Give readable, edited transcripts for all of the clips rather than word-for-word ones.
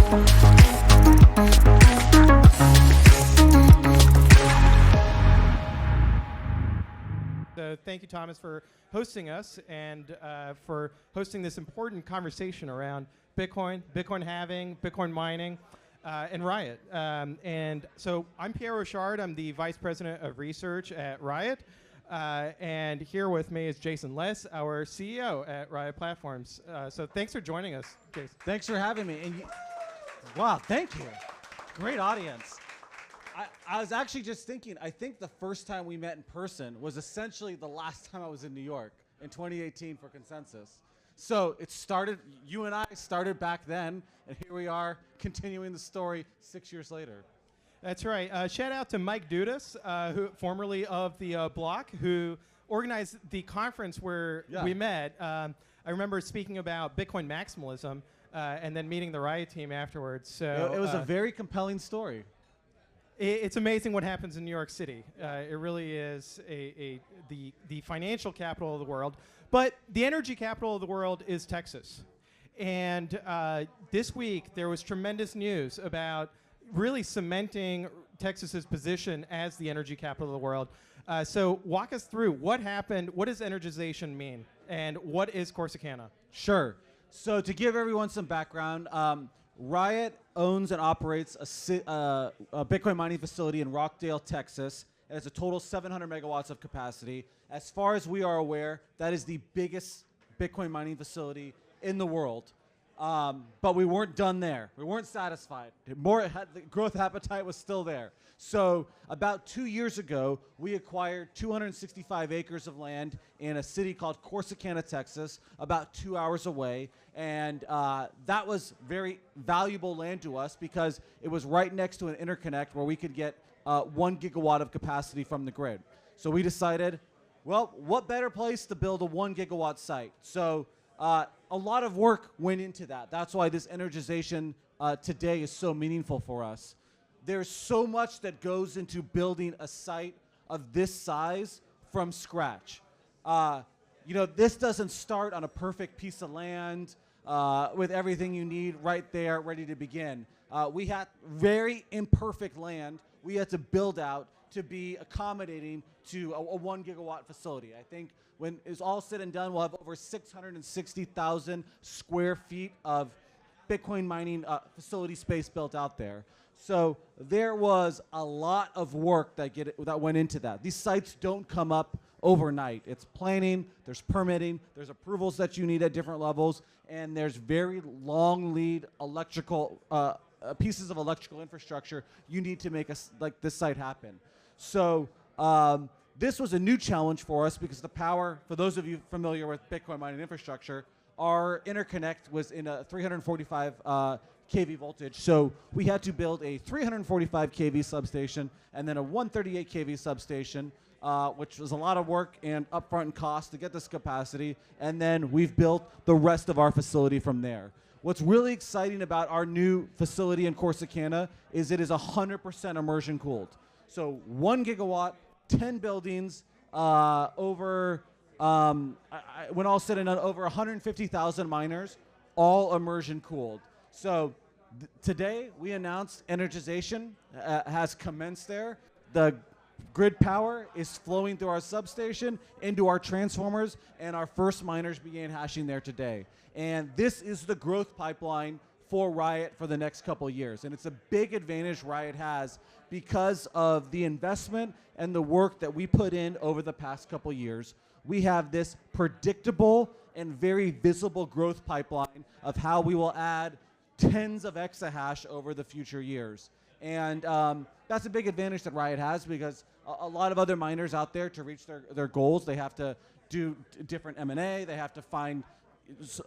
So thank you, Thomas, for hosting us and for hosting this important conversation around Bitcoin, Bitcoin halving, Bitcoin mining, and Riot. And so I'm Pierre Rochard. I'm the Vice President of Research at Riot. And here with me is Jason Less, our CEO at Riot Platforms. So thanks for joining us, Jason. Thanks for having me. And wow, thank you. Great audience. I was actually just thinking, I think the first time we met in person was essentially the last time I was in New York in 2018 for Consensus. So it started, you and I started back then, and here we are continuing the story 6 years later. That's right. Shout out to Mike Dudas, who formerly of the Block, who organized the conference where we met. I remember speaking about Bitcoin maximalism and then meeting the Riot team afterwards. So it was a very compelling story. It's amazing what happens in New York City. It really is the financial capital of the world. But the energy capital of the world is Texas. And this week, there was tremendous news about really cementing Texas's position as the energy capital of the world. So walk us through what happened, what does energization mean, and what is Corsicana? Sure. So to give everyone some background, Riot owns and operates a Bitcoin mining facility in Rockdale, Texas. It has a total 700 megawatts of capacity. As far as we are aware, that is the biggest Bitcoin mining facility in the world. But we weren't done there. We weren't satisfied. The growth appetite was still there. So about 2 years ago, we acquired 265 acres of land in a city called Corsicana, Texas, about 2 hours away. And that was very valuable land to us because it was right next to an interconnect where we could get 1 gigawatt of capacity from the grid. So we decided, well, what better place to build a 1 gigawatt site? So a lot of work went into that. That's why this energization today is so meaningful for us. There's so much that goes into building a site of this size from scratch. This doesn't start on a perfect piece of land with everything you need right there, ready to begin. We had very imperfect land we had to build out to be accommodating to a 1 gigawatt facility. I think when it's all said and done, we'll have over 660,000 square feet of Bitcoin mining facility space built out there. So there was a lot of work that went into that. These sites don't come up overnight. It's planning, there's permitting, there's approvals that you need at different levels, and there's very long lead electrical pieces of electrical infrastructure you need to make this site happen. So this was a new challenge for us because the power, for those of you familiar with Bitcoin mining infrastructure, our interconnect was in a 345 kV voltage. So we had to build a 345 kV substation and then a 138 kV substation, which was a lot of work and upfront cost to get this capacity. And then we've built the rest of our facility from there. What's really exciting about our new facility in Corsicana is it is 100% immersion cooled. So 1 gigawatt, 10 buildings, when all said and done, over 150,000 miners, all immersion cooled. So today we announced energization has commenced there. The grid power is flowing through our substation into our transformers, and our first miners began hashing there today. And this is the growth pipeline for Riot for the next couple of years. And it's a big advantage Riot has because of the investment and the work that we put in over the past couple of years. We have this predictable and very visible growth pipeline of how we will add tens of exahash over the future years. And that's a big advantage that Riot has because a lot of other miners out there, to reach their goals, they have to do different M&A, they have to find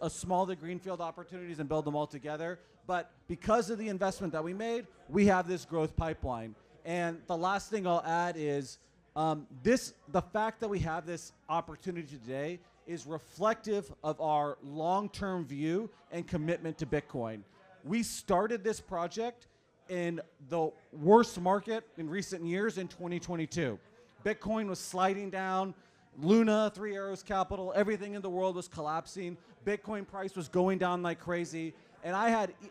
smaller greenfield opportunities and build them all together. But because of the investment that we made, we have this growth pipeline. And the last thing I'll add is the fact that we have this opportunity today is reflective of our long-term view and commitment to Bitcoin. We started this project in the worst market in recent years in 2022. Bitcoin was sliding down, Luna, Three Arrows Capital, everything in the world was collapsing. Bitcoin price was going down like crazy. And I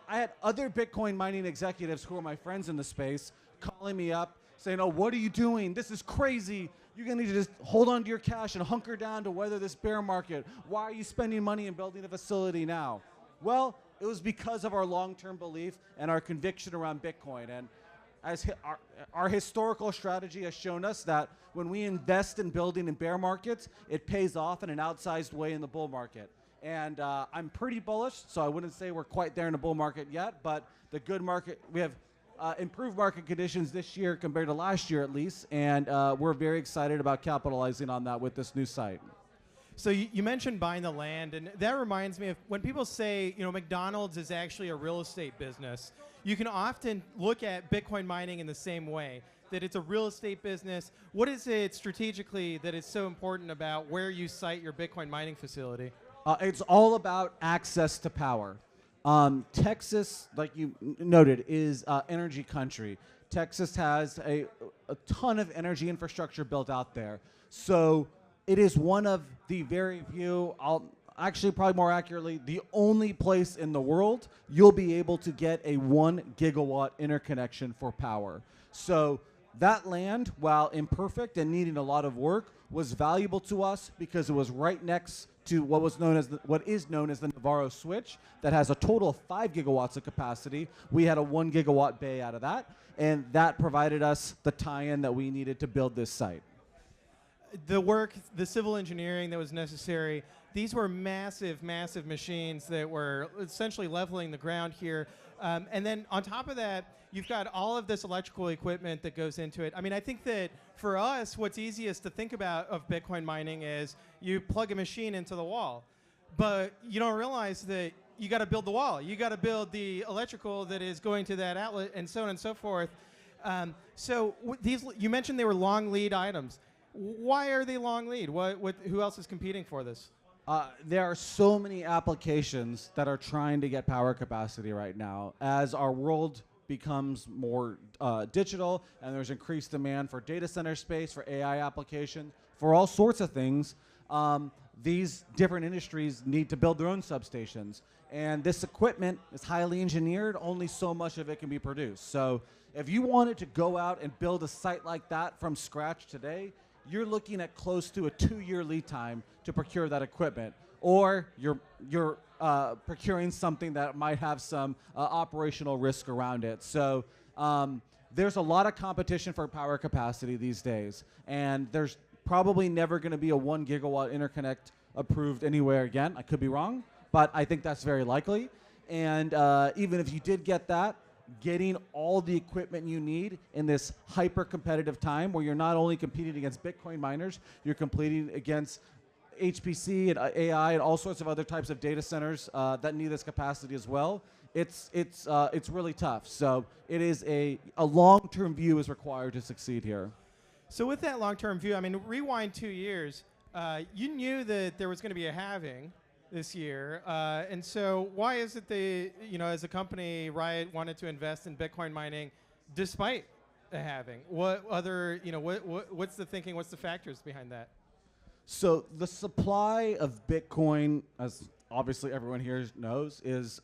had other Bitcoin mining executives who are my friends in the space calling me up saying, oh, what are you doing? This is crazy. You're going to need to just hold on to your cash and hunker down to weather this bear market. Why are you spending money and building a facility now? Well, it was because of our long-term belief and our conviction around Bitcoin. And as our historical strategy has shown us that when we invest in building in bear markets, it pays off in an outsized way in the bull market. And I'm pretty bullish, so I wouldn't say we're quite there in the bull market yet, but the good market, we have improved market conditions this year compared to last year at least, and we're very excited about capitalizing on that with this new site. So you mentioned buying the land, and that reminds me of when people say, McDonald's is actually a real estate business. You can often look at Bitcoin mining in the same way, that it's a real estate business. What is it strategically that is so important about where you site your Bitcoin mining facility? It's all about access to power. Texas, like you noted, is energy country. Texas has a ton of energy infrastructure built out there. So it is one of the very few, actually probably more accurately, the only place in the world you'll be able to get a 1 gigawatt interconnection for power. So that land, while imperfect and needing a lot of work, was valuable to us because it was right next to what is known as the Navarro switch that has a total of 5 gigawatts of capacity. We had a 1 gigawatt bay out of that, and that provided us the tie-in that we needed to build this site. The work, the civil engineering that was necessary, these were massive, massive machines that were essentially leveling the ground here. And then on top of that, you've got all of this electrical equipment that goes into it. I mean, I think that for us, what's easiest to think about of Bitcoin mining is you plug a machine into the wall. But you don't realize that you got to build the wall. You got to build the electrical that is going to that outlet and so on and so forth. So these, you mentioned they were long lead items. Why are they long lead? Who else is competing for this? There are so many applications that are trying to get power capacity right now. As our world becomes more digital and there's increased demand for data center space, for AI applications, for all sorts of things, these different industries need to build their own substations. And this equipment is highly engineered, only so much of it can be produced. So if you wanted to go out and build a site like that from scratch today, you're looking at close to a 2-year lead time to procure that equipment, or you're procuring something that might have some operational risk around it. So there's a lot of competition for power capacity these days, and there's probably never going to be a 1 gigawatt interconnect approved anywhere again. I could be wrong, but I think that's very likely. And even if you did get that, getting all the equipment you need in this hyper-competitive time where you're not only competing against Bitcoin miners, you're competing against HPC and AI and all sorts of other types of data centers that need this capacity as well. It's really tough. So it is a long-term view is required to succeed here. So with that long-term view, I mean, rewind 2 years, you knew that there was going to be a halving this year, and so why is it they, as a company, Riot wanted to invest in Bitcoin mining despite a halving? What other, what's the thinking? What's the factors behind that? So the supply of Bitcoin, as obviously everyone here knows, is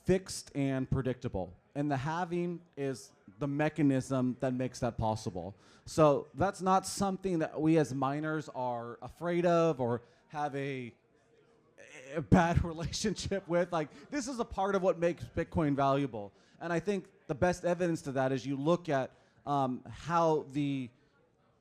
fixed and predictable, and the halving is the mechanism that makes that possible. So that's not something that we as miners are afraid of or have a bad relationship with. Like, this is a part of what makes Bitcoin valuable. And I think the best evidence to that is you look at how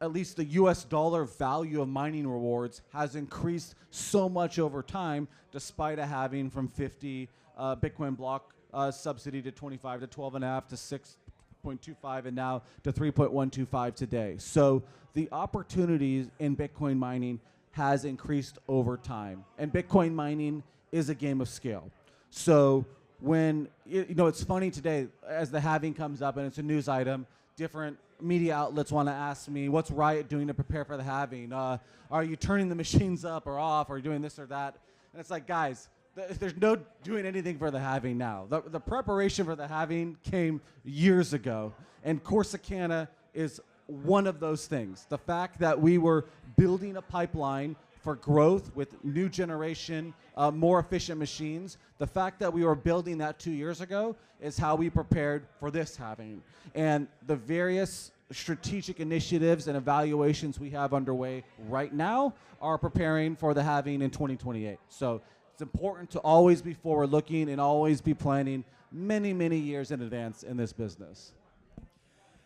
at least the US dollar value of mining rewards has increased so much over time, despite a halving from 50 Bitcoin block subsidy to 25 to 12.5 to 6.25 and now to 3.125 today. So the opportunities in Bitcoin mining has increased over time. And Bitcoin mining is a game of scale. So when, it's funny today, as the halving comes up and it's a news item, different media outlets want to ask me, what's Riot doing to prepare for the halving? Are you turning the machines up or off, or doing this or that? And it's like, guys, there's no doing anything for the halving now. The preparation for the halving came years ago, and Corsicana is one of those things. The fact that we were building a pipeline for growth with new generation, more efficient machines. The fact that we were building that 2 years ago is how we prepared for this halving. And the various strategic initiatives and evaluations we have underway right now are preparing for the halving in 2028. So it's important to always be forward-looking and always be planning many, many years in advance in this business.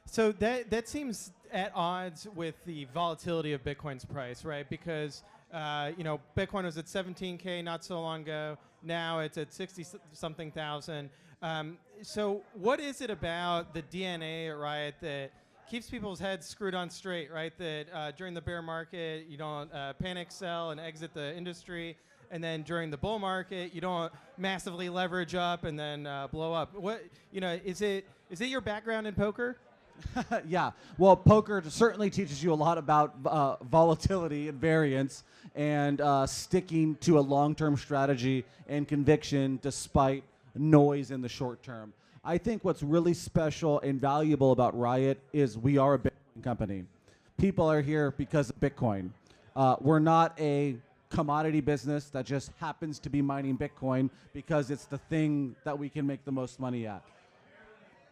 So that seems at odds with the volatility of Bitcoin's price, right? Because Bitcoin was at 17K not so long ago. Now it's at 60-something thousand. So what is it about the DNA at Riot that keeps people's heads screwed on straight, right? That during the bear market, you don't panic sell and exit the industry. And then during the bull market, you don't massively leverage up and then blow up. What, is it your background in poker? Yeah, well, poker certainly teaches you a lot about volatility and variance and sticking to a long-term strategy and conviction despite noise in the short term. I think what's really special and valuable about Riot is we are a Bitcoin company. People are here because of Bitcoin. We're not a commodity business that just happens to be mining Bitcoin because it's the thing that we can make the most money at.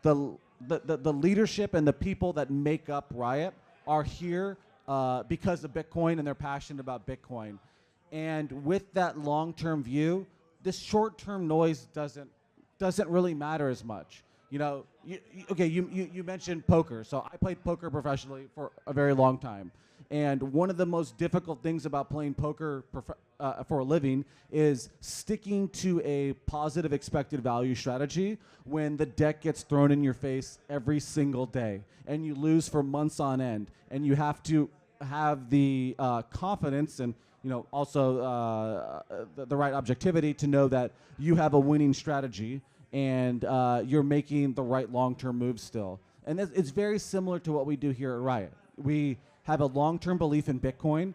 The leadership and the people that make up Riot are here because of Bitcoin and they're passionate about Bitcoin. And with that long-term view, this short-term noise doesn't really matter as much. You mentioned poker. So I played poker professionally for a very long time. And one of the most difficult things about playing poker for a living is sticking to a positive expected value strategy when the deck gets thrown in your face every single day and you lose for months on end. And you have to have the confidence and also the right objectivity to know that you have a winning strategy and you're making the right long-term moves still. And it's very similar to what we do here at Riot. We have a long-term belief in Bitcoin.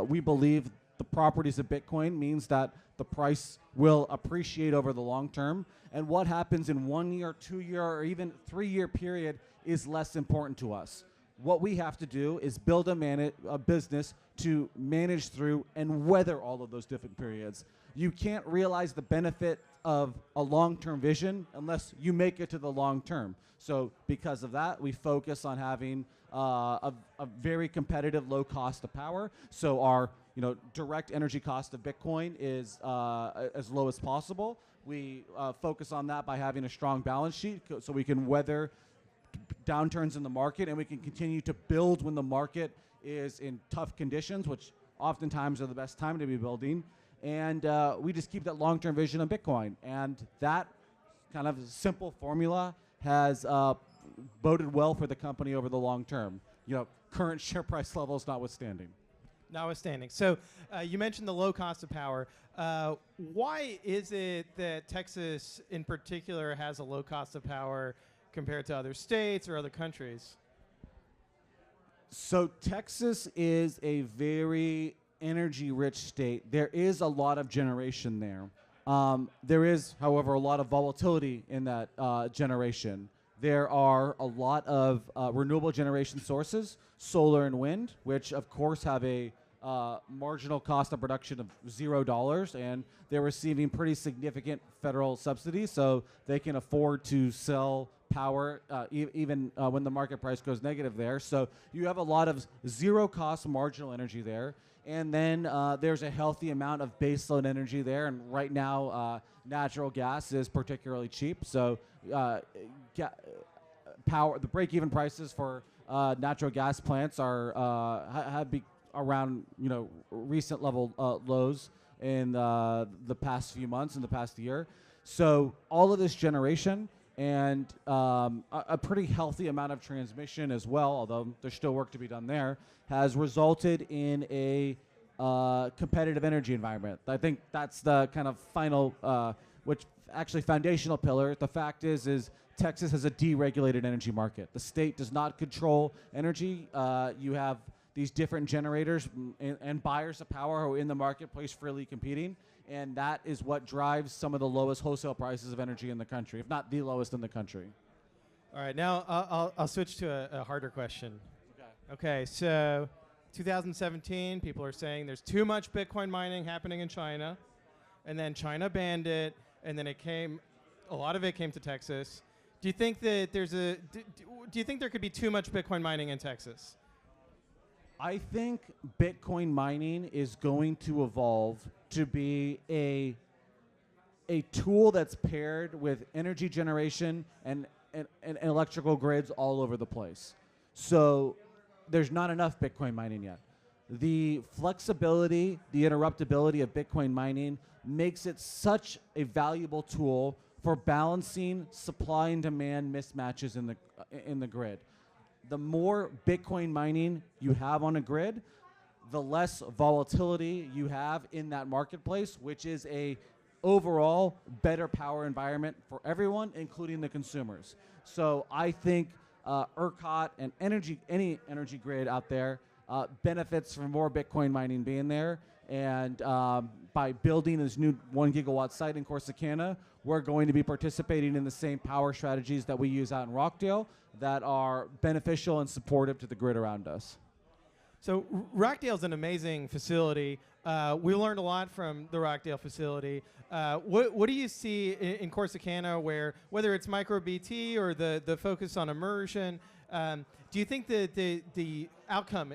We believe the properties of Bitcoin means that the price will appreciate over the long term. And what happens in 1 year, 2 year, or even 3 year period is less important to us. What we have to do is build a business to manage through and weather all of those different periods. You can't realize the benefit of a long-term vision unless you make it to the long term. So because of that, we focus on having a very competitive low cost of power. So our direct energy cost of Bitcoin is as low as possible. We focus on that by having a strong balance sheet so we can weather downturns in the market and we can continue to build when the market is in tough conditions, which oftentimes are the best time to be building. And we just keep that long-term vision on Bitcoin. And that kind of simple formula has boded well for the company over the long term. Current share price levels notwithstanding. Notwithstanding. So you mentioned the low cost of power. Why is it that Texas in particular has a low cost of power compared to other states or other countries? So Texas is a very energy-rich state. There is a lot of generation there. There is, however, a lot of volatility in that generation. There are a lot of renewable generation sources, solar and wind, which of course have a marginal cost of production of $0, and they're receiving pretty significant federal subsidies, so they can afford to sell power even when the market price goes negative there. So you have a lot of zero-cost marginal energy there. And then there's a healthy amount of baseload energy there. And right now, natural gas is particularly cheap. So the break-even prices for natural gas plants have been around recent level lows in the past few months, in the past year. So all of this generation and a pretty healthy amount of transmission as well, although there's still work to be done there, has resulted in a competitive energy environment. I think that's the kind of final, which actually foundational pillar. The fact is Texas has a deregulated energy market. The state does not control energy. You have these different generators and buyers of power who are in the marketplace freely competing. And that is what drives some of the lowest wholesale prices of energy in the country, if not the lowest in the country. All right, now I'll switch to a harder question. Okay, so 2017, people are saying there's too much Bitcoin mining happening in China, and then China banned it, and then a lot of it came to Texas. Do you think that do you think there could be too much Bitcoin mining in Texas? I think Bitcoin mining is going to evolve to be a tool that's paired with energy generation and electrical grids all over the place. So there's not enough Bitcoin mining yet. The flexibility, the interruptibility of Bitcoin mining makes it such a valuable tool for balancing supply and demand mismatches in the grid. The more Bitcoin mining you have on a grid, the less volatility you have in that marketplace, which is a overall better power environment for everyone, including the consumers. So I think ERCOT and any energy grid out there benefits from more Bitcoin mining being there. And by building this new 1 gigawatt site in Corsicana, we're going to be participating in the same power strategies that we use out in Rockdale that are beneficial and supportive to the grid around us. So Rockdale's an amazing facility. We learned a lot from the Rockdale facility. What do you see in Corsicana, whether it's microBT or the focus on immersion, do you think that the outcome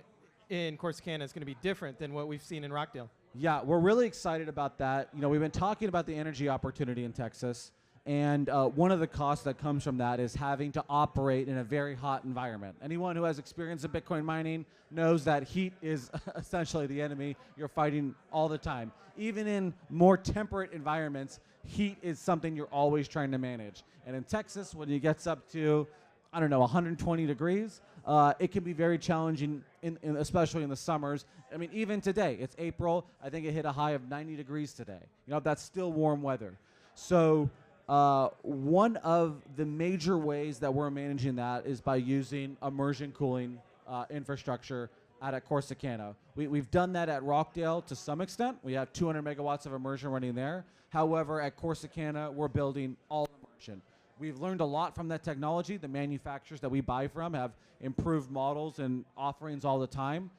in Corsicana is going to be different than what we've seen in Rockdale? Yeah, we're really excited about that. You know, we've been talking about the energy opportunity in Texas, and one of the costs that comes from that is having to operate in a very hot environment. Anyone who has experience in Bitcoin mining knows that heat is essentially the enemy you're fighting all the time. Even in more temperate environments, heat is something you're always trying to manage. And in Texas, when it gets up to, I don't know, 120 degrees, it can be very challenging, especially in the summers. I mean, even today, it's April. I think it hit a high of 90 degrees today. You know, that's still warm weather. So one of the major ways that we're managing that is by using immersion cooling infrastructure out at Corsicana. We've done that at Rockdale to some extent. We have 200 megawatts of immersion running there. However, at Corsicana, we're building all immersion. We've learned a lot from that technology. The manufacturers that we buy from have improved models and offerings all the time.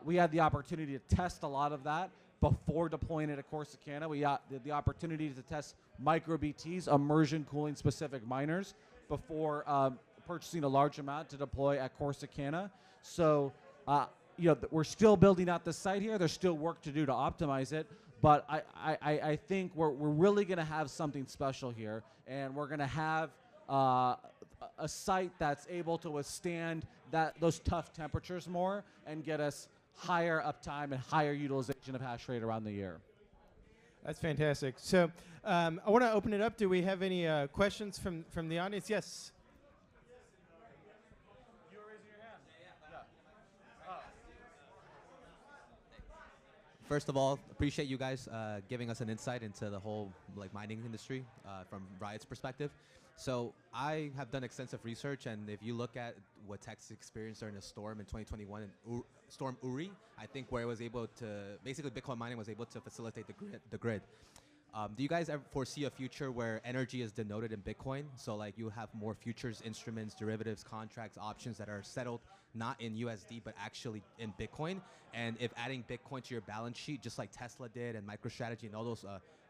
We had the opportunity to test a lot of that before deploying it at Corsicana. We had the opportunity to test microBTs, immersion cooling specific miners, before purchasing a large amount to deploy at Corsicana. So, you know, we're still building out the site here. There's still work to do to optimize it. But I think we're really going to have something special here, and we're going to have a site that's able to withstand those tough temperatures more and get us higher uptime and higher utilization of hash rate around the year. That's fantastic. So I want to open it up. Do we have any questions from the audience? Yes. First of all, appreciate you guys giving us an insight into the whole mining industry from Riot's perspective. So I have done extensive research, and if you look at what Texas experienced during the storm in 2021, and Storm Uri, I think where it was able to, basically Bitcoin mining was able to facilitate the grid. Do you guys ever foresee a future where energy is denoted in Bitcoin? So like you have more futures, instruments, derivatives, contracts, options that are settled not in USD, but actually in Bitcoin. And if adding Bitcoin to your balance sheet, just like Tesla did and MicroStrategy and all those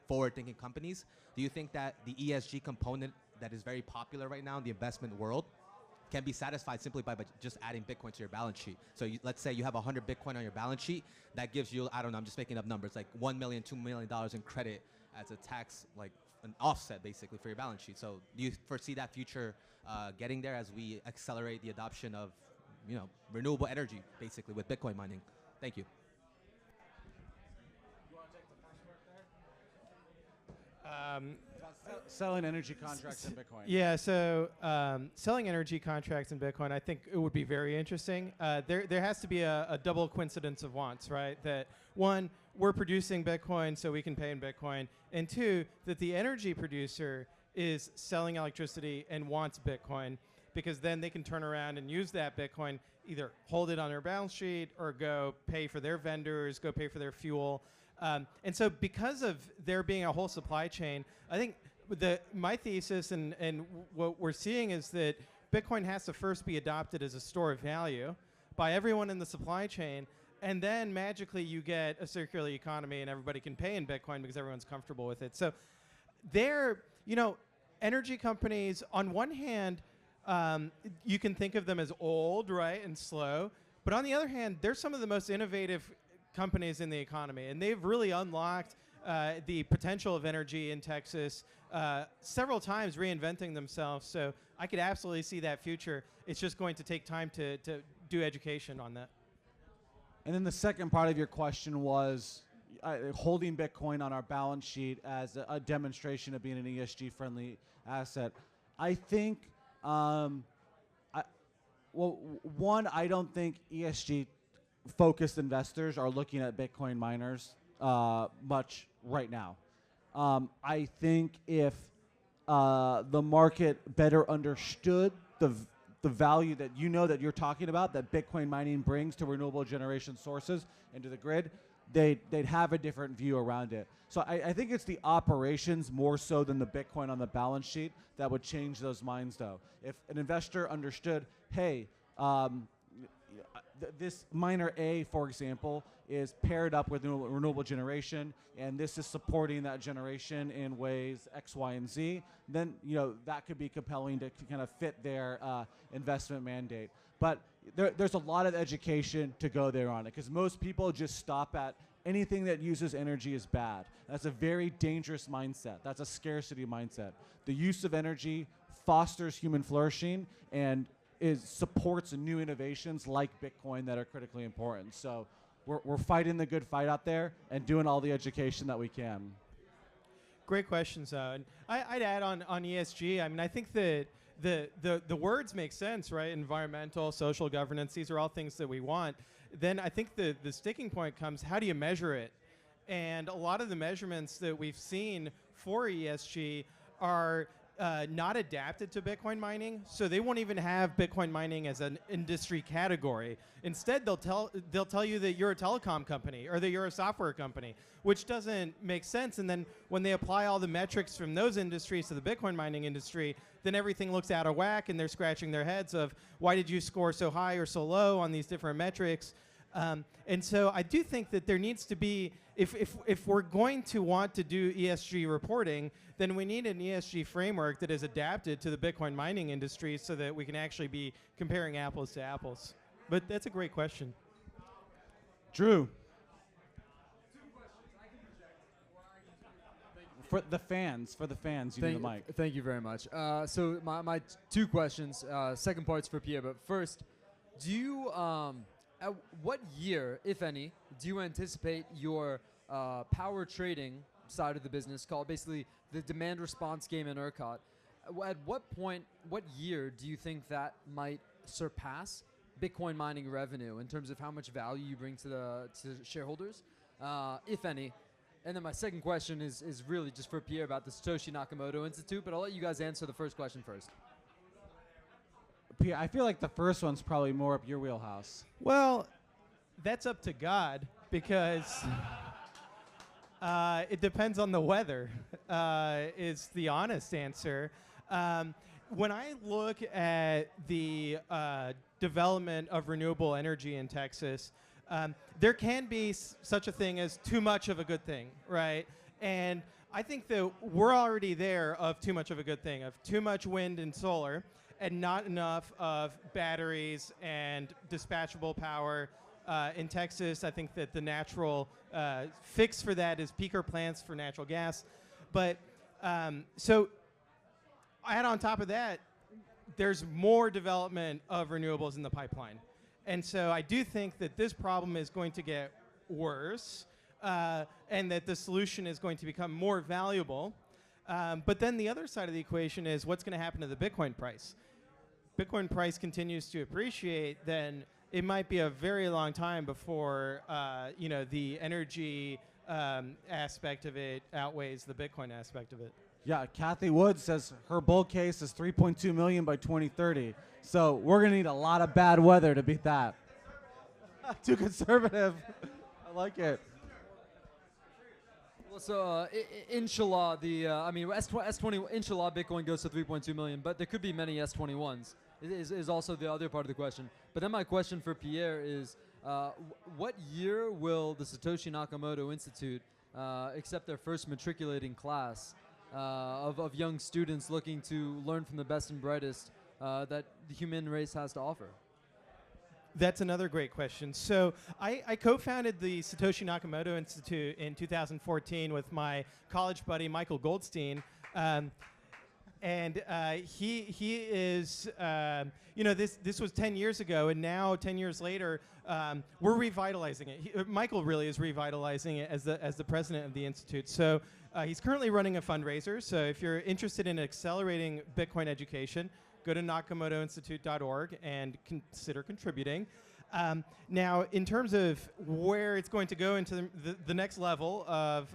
forward-thinking companies, do you think that the ESG component that is very popular right now in the investment world can be satisfied simply by just adding Bitcoin to your balance sheet? So let's say you have 100 Bitcoin on your balance sheet. That gives you, I don't know, I'm just making up numbers, like $1 million, $2 million in credit as a tax, like an offset basically for your balance sheet. So do you foresee that future getting there as we accelerate the adoption of, you know, renewable energy basically with Bitcoin mining? Thank you. You want to take the first part there? Selling energy contracts in Bitcoin. Yeah, so selling energy contracts in Bitcoin, I think it would be very interesting. There has to be a double coincidence of wants, right? That one, we're producing Bitcoin so we can pay in Bitcoin, and two, that the energy producer is selling electricity and wants Bitcoin, because then they can turn around and use that Bitcoin, either hold it on their balance sheet or go pay for their vendors, go pay for their fuel. And so because of there being a whole supply chain, I think my thesis and what we're seeing is that Bitcoin has to first be adopted as a store of value by everyone in the supply chain, and then magically you get a circular economy and everybody can pay in Bitcoin because everyone's comfortable with it. So energy companies, on one hand, you can think of them as old, right, and slow. But on the other hand, they're some of the most innovative companies in the economy, and they've really unlocked the potential of energy in Texas several times, reinventing themselves. So I could absolutely see that future. It's just going to take time to do education on that. And then the second part of your question was holding Bitcoin on our balance sheet as a demonstration of being an ESG-friendly asset. I think, I don't think ESG-focused investors are looking at Bitcoin miners much right now. I think if the market better understood the value that that you're talking about, that Bitcoin mining brings to renewable generation sources and to the grid, they'd have a different view around it. So I think it's the operations more so than the Bitcoin on the balance sheet that would change those minds, though. If an investor understood, hey, this miner A, for example, is paired up with renewable generation, and this is supporting that generation in ways X, Y, and Z, then that could be compelling to kind of fit their investment mandate. But there's a lot of education to go there on it, because most people just stop at anything that uses energy is bad. That's a very dangerous mindset. That's a scarcity mindset. The use of energy fosters human flourishing and supports new innovations like Bitcoin that are critically important. So we're fighting the good fight out there and doing all the education that we can. Great questions, and I'd add on ESG. I mean, I think that the words make sense, right? Environmental, social governance, these are all things that we want. Then I think the sticking point comes, how do you measure it? And a lot of the measurements that we've seen for ESG are not adapted to Bitcoin mining, so they won't even have Bitcoin mining as an industry category. Instead, they'll tell you that you're a telecom company or that you're a software company, which doesn't make sense. And then when they apply all the metrics from those industries to the Bitcoin mining industry, then everything looks out of whack, and they're scratching their heads of, why did you score so high or so low on these different metrics? And so I do think that there needs to be, if we're going to want to do ESG reporting, then we need an ESG framework that is adapted to the Bitcoin mining industry so that we can actually be comparing apples to apples. But that's a great question. Drew. For the fans, you need the mic. Thank you very much. So my two questions, second part's for Pierre, but first, do you, at what year, if any, do you anticipate your power trading side of the business, called basically the demand response game in ERCOT, at what point, what year do you think that might surpass Bitcoin mining revenue in terms of how much value you bring to shareholders, if any? And then my second question is really just for Pierre about the Satoshi Nakamoto Institute, but I'll let you guys answer the first question first. Pierre, I feel like the first one's probably more up your wheelhouse. Well, that's up to God, because it depends on the weather, is the honest answer. When I look at the development of renewable energy in Texas, there can be such a thing as too much of a good thing, right? And I think that we're already there of too much of a good thing, of too much wind and solar, and not enough of batteries and dispatchable power. In Texas, I think that the natural fix for that is peaker plants for natural gas. But so add on top of that, there's more development of renewables in the pipeline. And so I do think that this problem is going to get worse, and that the solution is going to become more valuable. But then the other side of the equation is what's going to happen to the Bitcoin price. Bitcoin price continues to appreciate, then it might be a very long time before the energy aspect of it outweighs the Bitcoin aspect of it. Yeah, Kathy Wood says her bull case is 3.2 million by 2030. So we're going to need a lot of bad weather to beat that. Too conservative. I like it. Well, so inshallah, S20, inshallah, Bitcoin goes to 3.2 million, but there could be many S21s. Is also the other part of the question. But then my question for Pierre is, What year will the Satoshi Nakamoto Institute accept their first matriculating class of young students looking to learn from the best and brightest that the human race has to offer? That's another great question. So I co-founded the Satoshi Nakamoto Institute in 2014 with my college buddy Michael Goldstein. And he is, this was 10 years ago, and now 10 years later, we're revitalizing it. Michael really is revitalizing it as the president of the institute. So he's currently running a fundraiser. So if you're interested in accelerating Bitcoin education, go to nakamotoinstitute.org and consider contributing. Now, in terms of where it's going to go into the next level of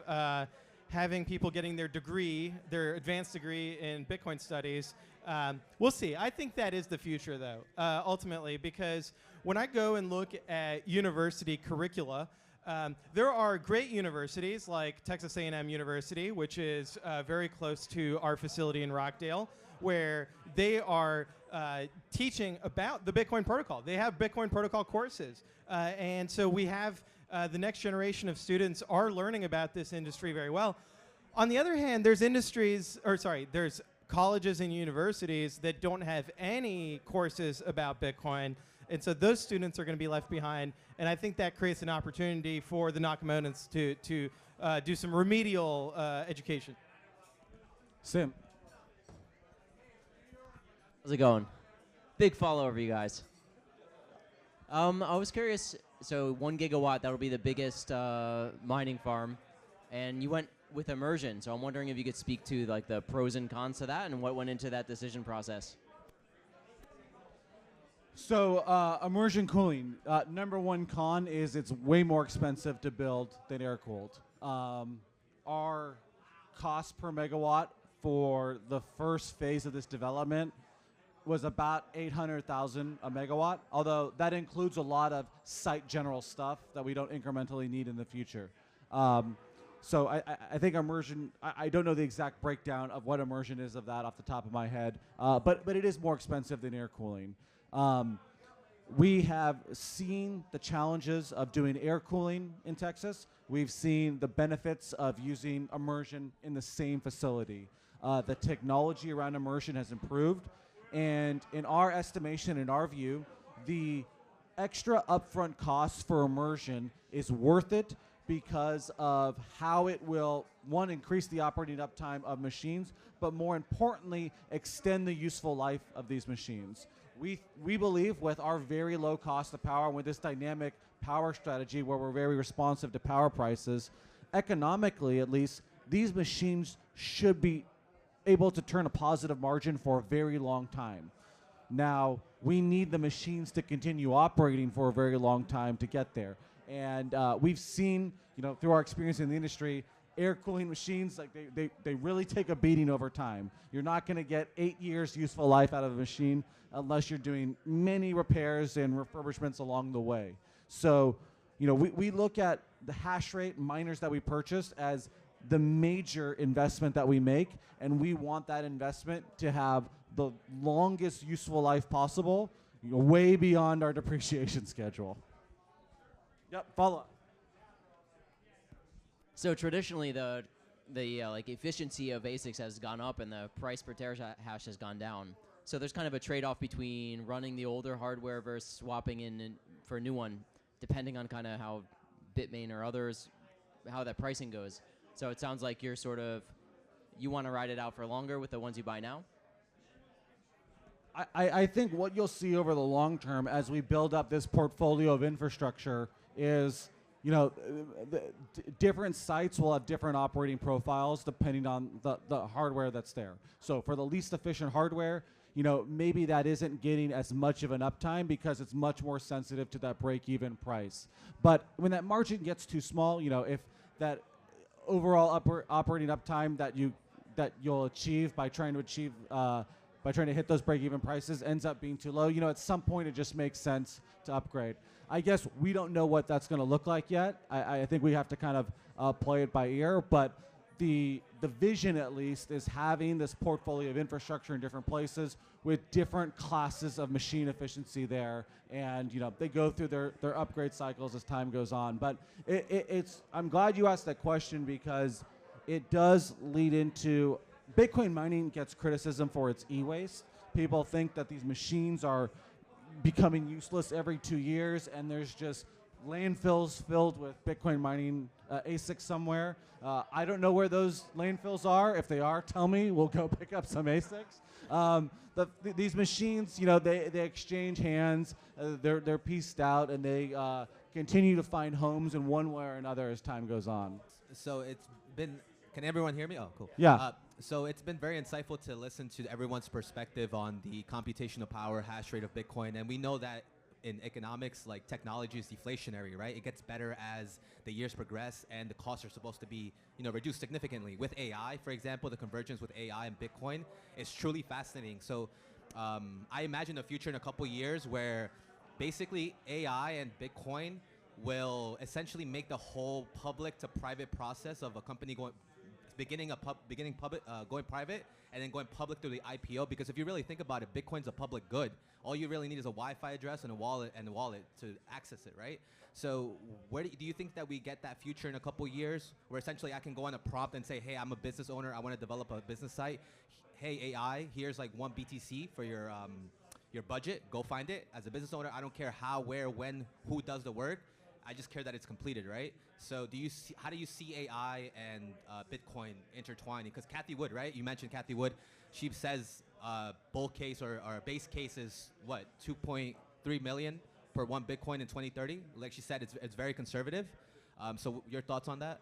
having people getting their degree, their advanced degree in Bitcoin studies, we'll see. I think that is the future, though, ultimately, because when I go and look at university curricula, there are great universities like Texas A&M University, which is very close to our facility in Rockdale, where they are teaching about the Bitcoin protocol. They have Bitcoin protocol courses. And so we have the next generation of students are learning about this industry very well. On the other hand, there's there's colleges and universities that don't have any courses about Bitcoin. And so those students are going to be left behind. And I think that creates an opportunity for the Nakamoto Institute to do some remedial education. Sim. How's it going? Big follow over you guys. I was curious, so 1 gigawatt, that'll be the biggest mining farm, and you went with immersion, so I'm wondering if you could speak to like the pros and cons to that and what went into that decision process. So immersion cooling, number one con is it's way more expensive to build than air-cooled. Our cost per megawatt for the first phase of this development was about 800,000 a megawatt, although that includes a lot of site general stuff that we don't incrementally need in the future. So I think immersion, I don't know the exact breakdown of what immersion is of that off the top of my head, but it is more expensive than air cooling. We have seen the challenges of doing air cooling in Texas. We've seen the benefits of using immersion in the same facility. The technology around immersion has improved. And in our estimation, in our view, the extra upfront costs for immersion is worth it because of how it will, one, increase the operating uptime of machines, but more importantly, extend the useful life of these machines. We believe with our very low cost of power, with this dynamic power strategy where we're very responsive to power prices, economically at least, these machines should be able to turn a positive margin for a very long time. Now, we need the machines to continue operating for a very long time to get there. And we've seen, through our experience in the industry, air cooling machines, like they really take a beating over time. You're not going to get 8 years useful life out of a machine unless you're doing many repairs and refurbishments along the way. So, we look at the hash rate miners that we purchase as the major investment that we make, and we want that investment to have the longest useful life possible, way beyond our depreciation schedule. Yep, follow up. So traditionally, the efficiency of ASICs has gone up and the price per terahash has gone down. So there's kind of a trade-off between running the older hardware versus swapping in for a new one, depending on kind of how Bitmain or others, how that pricing goes. So it sounds like you're you want to ride it out for longer with the ones you buy now? I think what you'll see over the long term as we build up this portfolio of infrastructure is, different sites will have different operating profiles depending on the hardware that's there. So for the least efficient hardware, maybe that isn't getting as much of an uptime because it's much more sensitive to that break-even price. But when that margin gets too small, if that overall operating uptime that you'll achieve by trying to hit those break-even prices ends up being too low, at some point it just makes sense to upgrade. I guess we don't know what that's going to look like yet. I think we have to kind of play it by ear, but the vision, at least, is having this portfolio of infrastructure in different places with different classes of machine efficiency there, and they go through their upgrade cycles as time goes on. But it's I'm glad you asked that question, because it does lead into Bitcoin mining gets criticism for its e-waste. People think that these machines are becoming useless every 2 years, and there's just landfills filled with Bitcoin mining ASICs somewhere. I don't know where those landfills are. If they are, tell me. We'll go pick up some ASICs. These machines, they exchange hands. They're pieced out, and they continue to find homes in one way or another as time goes on. So it's been. Can everyone hear me? Oh, cool. Yeah. So it's been very insightful to listen to everyone's perspective on the computational power hash rate of Bitcoin, and we know that in economics, like, technology is deflationary, right? It gets better as the years progress, and the costs are supposed to be, reduced significantly. With AI, for example, the convergence with AI and Bitcoin is truly fascinating. So I imagine a future in a couple years where basically AI and Bitcoin will essentially make the whole public to private process of a company going private and then going public through the IPO. Because if you really think about it, Bitcoin's a public good. All you really need is a Wi-Fi address and a wallet to access it, right? So where do you think that we get that future in a couple years, where essentially I can go on a prompt and say, hey, I'm a business owner, I want to develop a business site. Hey, AI, here's like 1 BTC for your budget. Go find it. As a business owner, I don't care how, where, when, who does the work. I just care that it's completed, right? So how do you see AI and Bitcoin intertwining? Because Cathie Wood, right? You mentioned Cathie Wood. She says bull case or base case is what, 2.3 million for 1 Bitcoin in 2030? Like she said, it's very conservative. So your thoughts on that?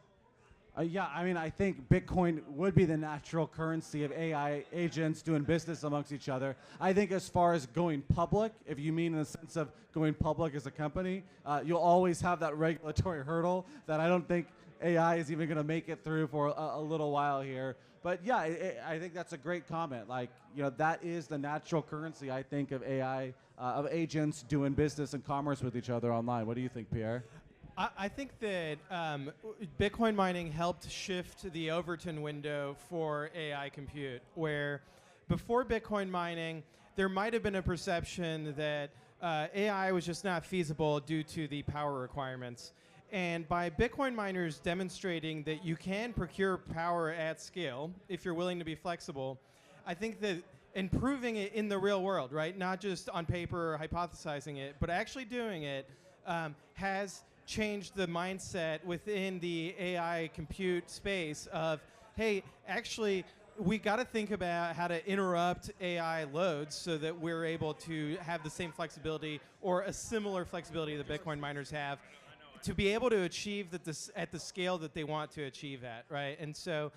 Yeah, I mean, I think Bitcoin would be the natural currency of AI agents doing business amongst each other. I think as far as going public, if you mean in the sense of going public as a company, you'll always have that regulatory hurdle that I don't think AI is even going to make it through for a little while here. But yeah, I think that's a great comment. Like, that is the natural currency, I think, of AI, of agents doing business and commerce with each other online. What do you think, Pierre? I think that Bitcoin mining helped shift the Overton window for AI compute, where before Bitcoin mining, there might have been a perception that AI was just not feasible due to the power requirements. And by Bitcoin miners demonstrating that you can procure power at scale if you're willing to be flexible, I think that improving it in the real world, right? Not just on paper or hypothesizing it, but actually doing it has changed the mindset within the AI compute space of, hey, actually, we got to think about how to interrupt AI loads so that we're able to have the same flexibility or a similar flexibility that Bitcoin miners have to be able to achieve that at the scale that they want to achieve at, right? And so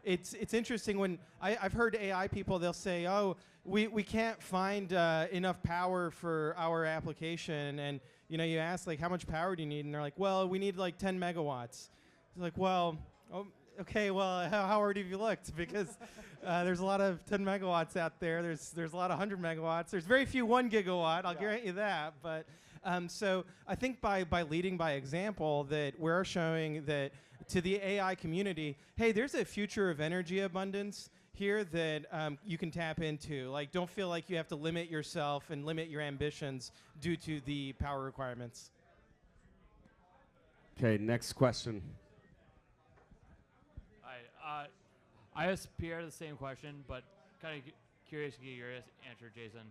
it's interesting when I've heard AI people, they'll say, oh, we can't find enough power for our application, and you ask, like, how much power do you need? And they're like, well, we need like 10 megawatts. It's like, well, okay, well, how hard have you looked? Because there's a lot of 10 megawatts out there. There's a lot of 100 megawatts. There's very few 1 gigawatt. I'll grant you that. But so I think by leading by example, that we're showing that to the AI community, hey, there's a future of energy abundance here that you can tap into. Like, don't feel like you have to limit yourself and limit your ambitions due to the power requirements. Okay, next question. Hi, I asked Pierre the same question, but kind of curious to get your answer, Jason.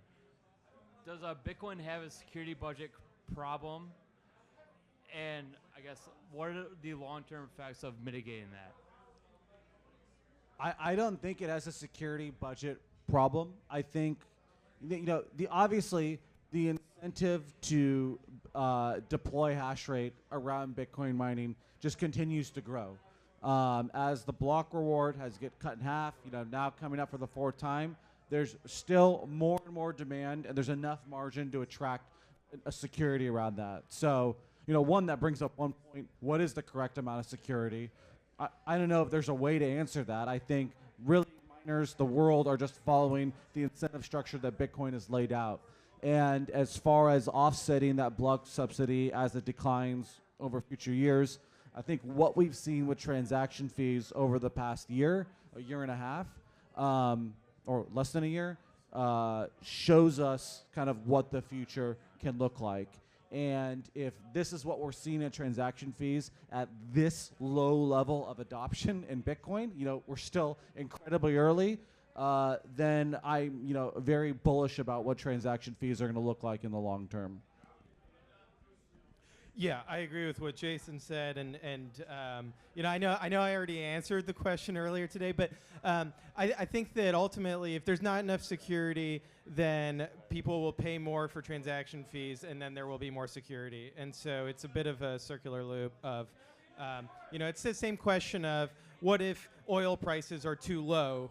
Does Bitcoin have a security budget problem? And I guess, what are the long-term effects of mitigating that? I don't think it has a security budget problem. I think, obviously the incentive to deploy hash rate around Bitcoin mining just continues to grow. As the block reward has get cut in half, now coming up for the 4th time, there's still more and more demand, and there's enough margin to attract a security around that. So, one, that brings up one point: what is the correct amount of security? I don't know if there's a way to answer that. I think really miners, the world, are just following the incentive structure that Bitcoin has laid out. And as far as offsetting that block subsidy as it declines over future years, I think what we've seen with transaction fees over the past year, a year and a half, or less than a year, shows us kind of what the future can look like. And if this is what we're seeing in transaction fees at this low level of adoption in Bitcoin, we're still incredibly early, then I'm, very bullish about what transaction fees are going to look like in the long term. Yeah, I agree with what Jason said, and I know I already answered the question earlier today, but I think that ultimately, if there's not enough security, then people will pay more for transaction fees, and then there will be more security, and so it's a bit of a circular loop of, it's the same question of what if oil prices are too low?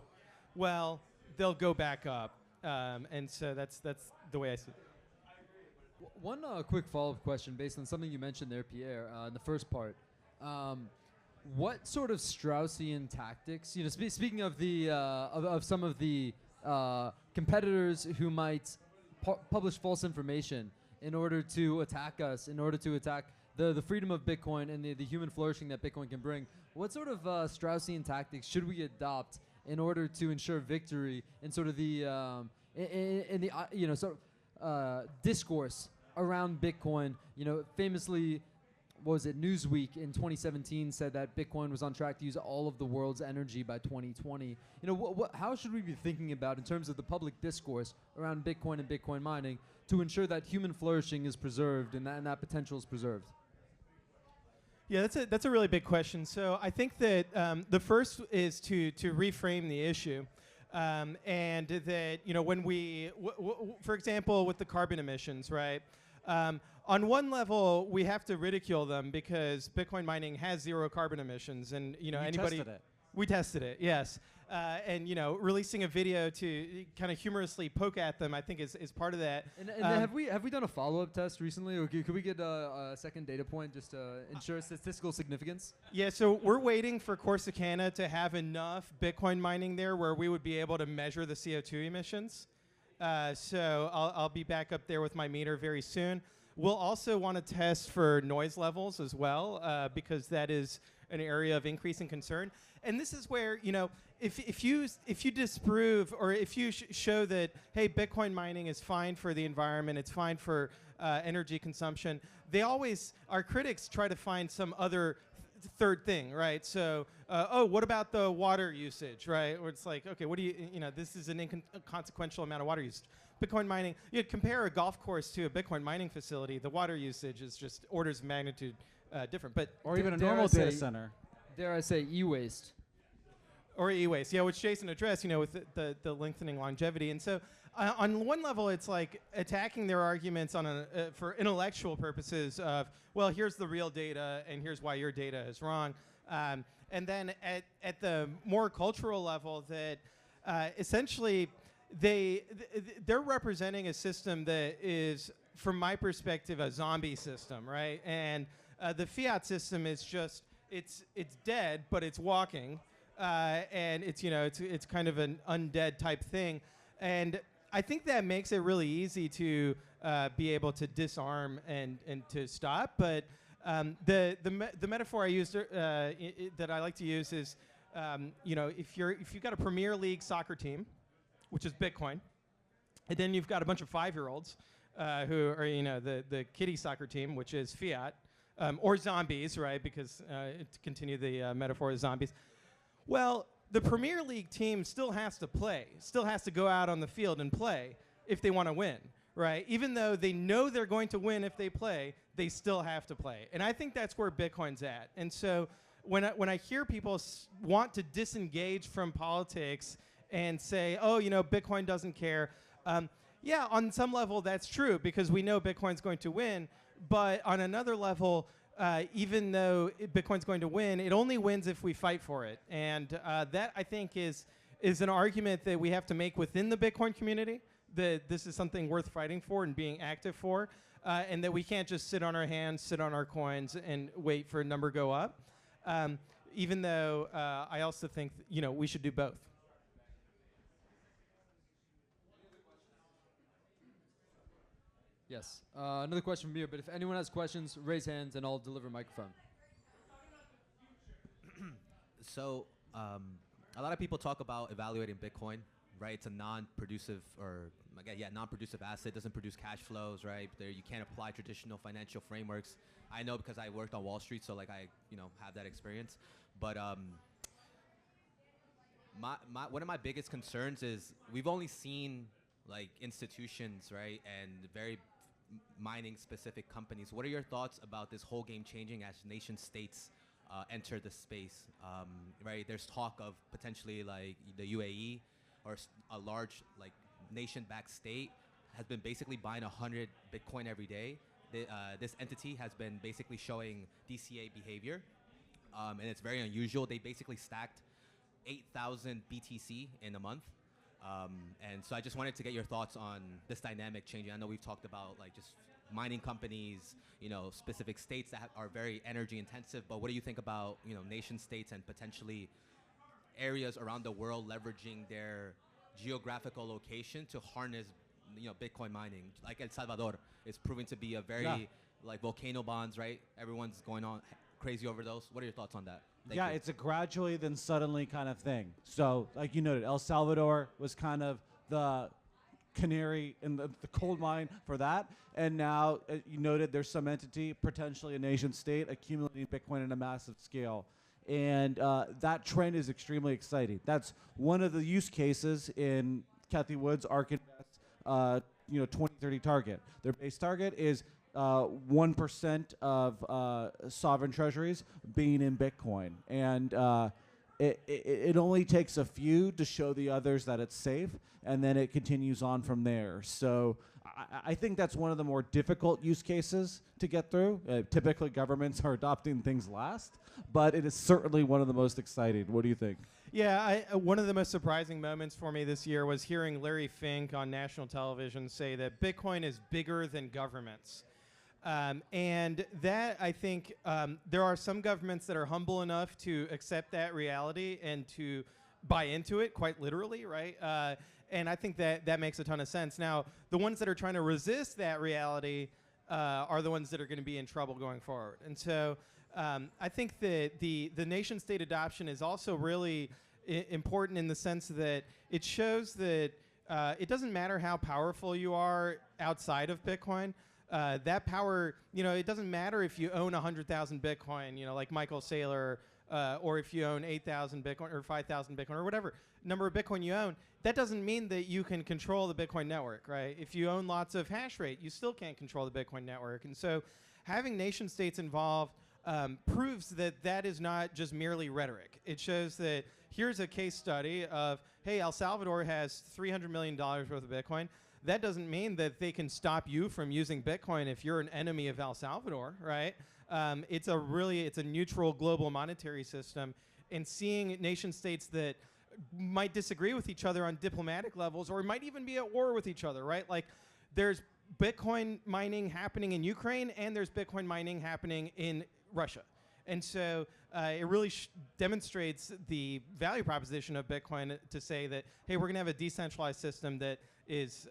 Well, they'll go back up, and so that's the way I see it. One quick follow-up question based on something you mentioned there, Pierre, in the first part. What sort of Straussian tactics, speaking of the of some of the competitors who might publish false information in order to attack us, in order to attack the freedom of Bitcoin and the human flourishing that Bitcoin can bring, what sort of Straussian tactics should we adopt in order to ensure victory in sort of the discourse around Bitcoin? Famously, what was it, Newsweek in 2017 said that Bitcoin was on track to use all of the world's energy by 2020. How should we be thinking about in terms of the public discourse around Bitcoin and Bitcoin mining to ensure that human flourishing is preserved and that potential is preserved? Yeah, that's a really big question. So I think that the first is to reframe the issue. And that, when we, for example, with the carbon emissions, right? On one level, we have to ridicule them because Bitcoin mining has zero carbon emissions, and we tested it, yes. And releasing a video to kind of humorously poke at them, I think is part of that. And have we done a follow-up test recently, or could we get a second data point just to ensure statistical significance? Yeah, so we're waiting for Corsicana to have enough Bitcoin mining there where we would be able to measure the CO2 emissions. So I'll be back up there with my meter very soon. We'll also want to test for noise levels as well, because that is an area of increasing concern. And this is where, if you disprove or if you show that, hey, Bitcoin mining is fine for the environment, it's fine for energy consumption, our critics try to find some other third thing, right? So, what about the water usage, right? Where it's like, okay, what do this is an inconsequential amount of water usage. Bitcoin mining, you compare a golf course to a Bitcoin mining facility, the water usage is just orders of magnitude different. But or even a normal data center. Dare I say e-waste. Or e-waste, yeah, which Jason addressed, with the lengthening longevity. And so on one level, it's like attacking their arguments on for intellectual purposes of, well, here's the real data and here's why your data is wrong. And then at the more cultural level, that essentially they're representing a system that is, from my perspective, a zombie system, right? And the fiat system is just, it's dead, but it's walking. And it's kind of an undead type thing. And I think that makes it really easy to be able to disarm and to stop. But the metaphor I used that I like to use is, if you've got a Premier League soccer team, which is Bitcoin, and then you've got a bunch of 5-year-olds who are the kiddie soccer team, which is fiat, or zombies, right? Because to continue the metaphor of zombies. Well, the Premier League team still has to play, still has to go out on the field and play if they want to win, right? Even though they know they're going to win if they play, they still have to play. And I think that's where Bitcoin's at. And so when I hear people want to disengage from politics and say, oh, Bitcoin doesn't care, yeah, on some level that's true because we know Bitcoin's going to win. But on another level, even though Bitcoin's going to win, it only wins if we fight for it. And that, I think, is an argument that we have to make within the Bitcoin community, that this is something worth fighting for and being active for, and that we can't just sit on our hands, sit on our coins, and wait for a number go up. Even though I also think we should do both. Yes. Another question from you, but if anyone has questions, raise hands and I'll deliver a microphone. So a lot of people talk about evaluating Bitcoin, right? It's a non-producive or again, yeah, non-producive asset. Doesn't produce cash flows, right? There you can't apply traditional financial frameworks. I know because I worked on Wall Street, so like I have that experience. But one of my biggest concerns is we've only seen like institutions, right, and very mining specific companies. What are your thoughts about this whole game changing as nation states enter the space? Right, there's talk of potentially like the UAE or a large like nation-backed state has been basically buying 100 Bitcoin every day. This entity has been basically showing DCA behavior, and it's very unusual. They basically stacked 8,000 BTC in a month. And so I just wanted to get your thoughts on this dynamic changing. I know we've talked about like just mining companies, specific states that are very energy intensive, but what do you think about, nation states and potentially areas around the world leveraging their geographical location to harness, Bitcoin mining? Like El Salvador is proving to be a very like volcano bonds, right? Everyone's going on crazy over those. What are your thoughts on that? Thank you. It's a gradually then suddenly kind of thing. So like you noted, El Salvador was kind of the canary in the coal mine for that. And now you noted there's some entity, potentially a nation state, accumulating Bitcoin in a massive scale. And that trend is extremely exciting. That's one of the use cases in Kathy Wood's ARK Invest 2030 target. Their base target is 1% of sovereign treasuries being in Bitcoin. And it only takes a few to show the others that it's safe, and then it continues on from there. So I think that's one of the more difficult use cases to get through. Typically, governments are adopting things last, but it is certainly one of the most exciting. What do you think? Yeah, one of the most surprising moments for me this year was hearing Larry Fink on national television say that Bitcoin is bigger than governments. And that, I think, there are some governments that are humble enough to accept that reality and to buy into it, quite literally, right? And I think that makes a ton of sense. Now, the ones that are trying to resist that reality are the ones that are going to be in trouble going forward. And so I think that the nation-state adoption is also really important in the sense that it shows that it doesn't matter how powerful you are outside of Bitcoin. That power, it doesn't matter if you own 100,000 Bitcoin, like Michael Saylor, or if you own 8,000 Bitcoin or 5,000 Bitcoin or whatever number of Bitcoin you own. That doesn't mean that you can control the Bitcoin network, right? If you own lots of hash rate, you still can't control the Bitcoin network. And so having nation states involved proves that that is not just merely rhetoric. It shows that here's a case study of, hey, El Salvador has $300 million worth of Bitcoin. That doesn't mean that they can stop you from using Bitcoin if you're an enemy of El Salvador, right? It's a neutral global monetary system, and seeing nation states that might disagree with each other on diplomatic levels or might even be at war with each other, right? Like there's Bitcoin mining happening in Ukraine and there's Bitcoin mining happening in Russia. And so it really demonstrates the value proposition of Bitcoin to say that, hey, we're going to have a decentralized system that is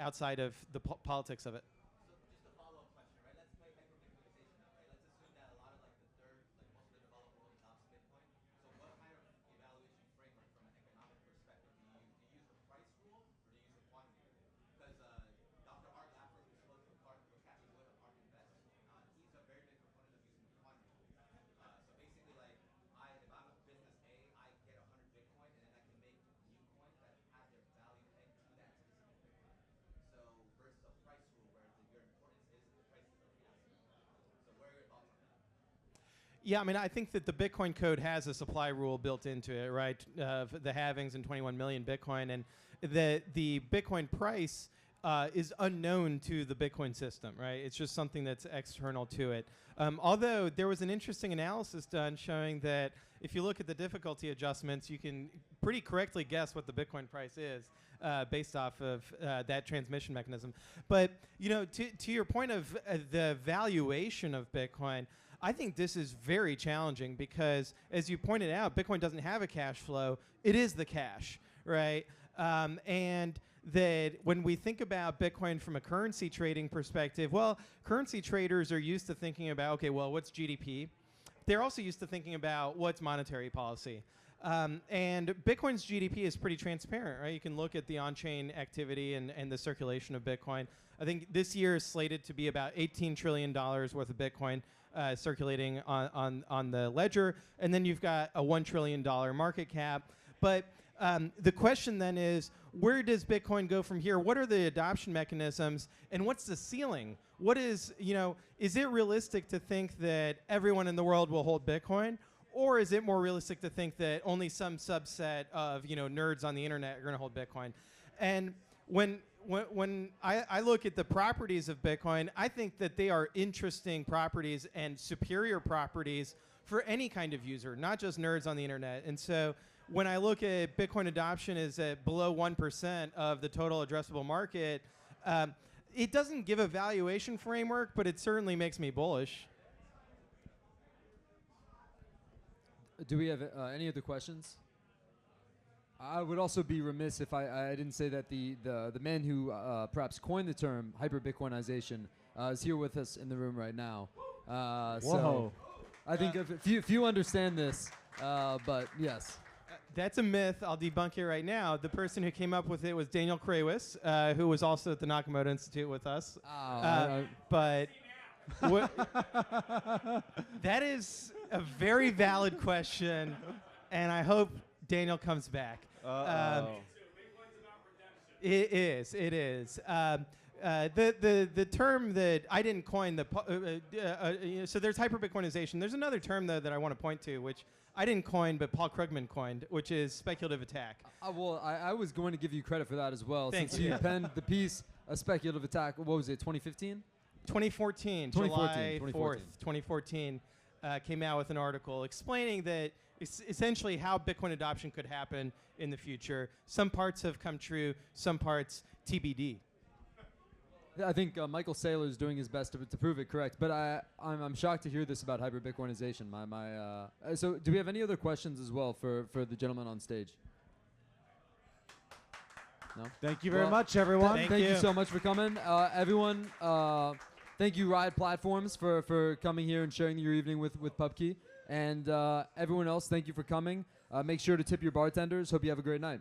outside of the politics of it. So just a follow-up question, right? Let's play hyper-Bitcoinization now, right? Let's assume that a lot of like the third, like most of the developed world adopts Bitcoin. So what kind of evaluation framework from an economic perspective do you use? Do you use the price rule or do you use the quantity rule? Because Dr. Art Laffer, who spoke with Kathy Wood of ARK Invest, he's a very big proponent of using the quantity rule. So basically, like, if I'm a business A, I get 100 Bitcoin, and then I can make new coins that have their value pegged to that specific Bitcoin. So versus a price rule where your importance is the prices of the asset. So what are your thoughts on that? Yeah, I mean, I think that the Bitcoin code has a supply rule built into it, right? The halvings and 21 million Bitcoin, and the Bitcoin price is unknown to the Bitcoin system, right? It's just something that's external to it. Although there was an interesting analysis done showing that if you look at the difficulty adjustments, you can pretty correctly guess what the Bitcoin price is based off of that transmission mechanism. But to your point of the valuation of Bitcoin, I think this is very challenging because, as you pointed out, Bitcoin doesn't have a cash flow. It is the cash, right? And that when we think about Bitcoin from a currency trading perspective, well, currency traders are used to thinking about, okay, well, what's GDP? they're also used to thinking about what's monetary policy. And Bitcoin's GDP is pretty transparent, right? You can look at the on-chain activity and the circulation of Bitcoin. I think this year is slated to be about $18 trillion worth of Bitcoin circulating on the ledger. And then you've got a $1 trillion market cap. But the question then is, where does Bitcoin go from here? What are the adoption mechanisms? And what's the ceiling? What is, is it realistic to think that everyone in the world will hold Bitcoin? Or is it more realistic to think that only some subset of, nerds on the internet are going to hold Bitcoin? And when I look at the properties of Bitcoin, I think that they are interesting properties and superior properties for any kind of user, not just nerds on the internet. And so when I look at Bitcoin adoption is at below 1% of the total addressable market, it doesn't give a valuation framework, but it certainly makes me bullish. Do we have any other questions? I would also be remiss if I didn't say that the man who perhaps coined the term hyper-Bitcoinization is here with us in the room right now. So I think if you understand this, but yes. That's a myth. I'll debunk it right now. The person who came up with it was Daniel Kraus, who was also at the Nakamoto Institute with us. But that is a very valid question, and I hope Daniel comes back. It is. The term that I didn't coin, so there's hyper-Bitcoinization. There's another term, though, that I want to point to, which I didn't coin, but Paul Krugman coined, which is speculative attack. Well, I was going to give you credit for that as well. Thanks. Since you penned the piece, A Speculative Attack, what was it, 2015? 2014, July 4th, 2014, came out with an article explaining that essentially how Bitcoin adoption could happen in the future. Some parts have come true, some parts TBD. I think Michael Saylor is doing his best to prove it correct, but I'm shocked to hear this about hyper-Bitcoinization. So do we have any other questions as well for the gentleman on stage? No? Thank you very much, everyone. Thank you you so much for coming. Everyone, thank you, Riot Platforms, for coming here and sharing your evening with PubKey. And everyone else, thank you for coming. Make sure to tip your bartenders. Hope you have a great night.